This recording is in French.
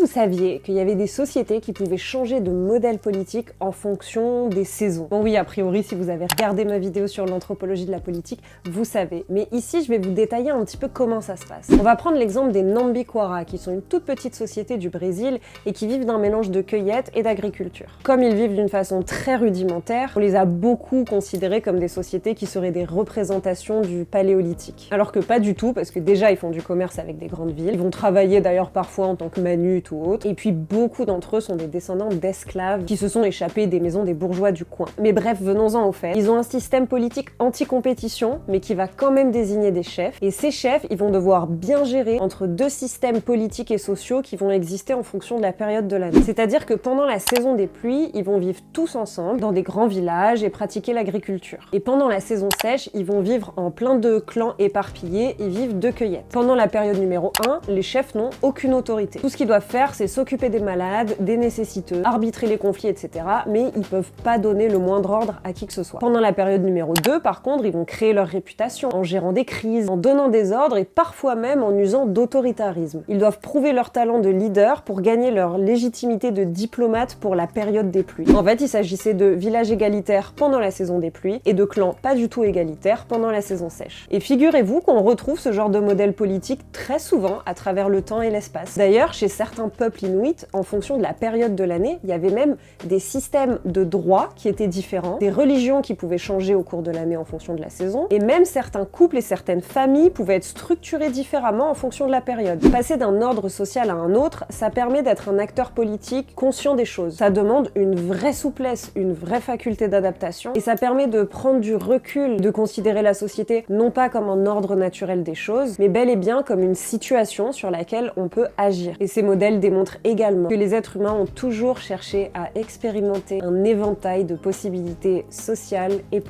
vous saviez qu'il y avait des sociétés qui pouvaient changer de modèle politique en fonction des saisons? Bon oui, a priori, si vous avez regardé ma vidéo sur l'anthropologie de la politique, vous savez. Mais ici, je vais vous détailler un petit peu comment ça se passe. On va prendre l'exemple des Nambiquara, qui sont une toute petite société du Brésil et qui vivent d'un mélange de cueillette et d'agriculture. Comme ils vivent d'une façon très rudimentaire, on les a beaucoup considérés comme des sociétés qui seraient des représentations du paléolithique. Alors que pas du tout, parce que déjà, ils font du commerce avec des grandes villes, ils vont travailler d'ailleurs parfois en tant que manutes ou autres, et puis beaucoup d'entre eux sont des descendants d'esclaves qui se sont échappés des maisons des bourgeois du coin. Mais bref, venons-en au fait. Ils ont un système politique anti-compétition, mais qui va quand même désigner des chefs, et ces chefs, ils vont devoir bien gérer entre deux systèmes politiques et sociaux qui vont exister en fonction de la période de l'année. C'est-à-dire que pendant la saison des pluies, ils vont vivre tous ensemble dans des grands villages et pratiquer l'agriculture. Et pendant la saison sèche, ils vont vivre en plein de clans éparpillés et vivre de cueillettes. Pendant la période numéro 1, les chefs n'ont aucune autorité. Tout ce qu'ils doivent faire, c'est s'occuper des malades, des nécessiteux, arbitrer les conflits, etc. Mais ils peuvent pas donner le moindre ordre à qui que ce soit. Pendant la période numéro 2, par contre, ils vont créer leur réputation en gérant des crises, en donnant des ordres et parfois même en usant d'autoritarisme. Ils doivent prouver leur talent de leader pour gagner leur légitimité de diplomate pour la période des pluies. En fait, il s'agissait de villages égalitaires pendant la saison des pluies et de clans pas du tout égalitaires pendant la saison sèche. Et figurez-vous qu'on retrouve ce genre de modèle politique très souvent à travers le temps et l'espace. D'ailleurs, chez certains peuples inuits, en fonction de la période de l'année, il y avait même des systèmes de droits qui étaient différents, des religions qui pouvaient changer au cours de l'année en fonction de la saison, et même certains couples et certaines familles pouvaient être structurés différemment en fonction de la période. Passer d'un ordre social à un autre, ça permet d'être un acteur politique conscient des choses. Ça demande une vraie souplesse, une vraie faculté d'adaptation, et ça permet de prendre du recul, de considérer la société non pas comme un ordre naturel des choses, mais bel et bien comme une situation sur laquelle on peut agir. Et ces modèles démontrent également que les êtres humains ont toujours cherché à expérimenter un éventail de possibilités sociales et politiques.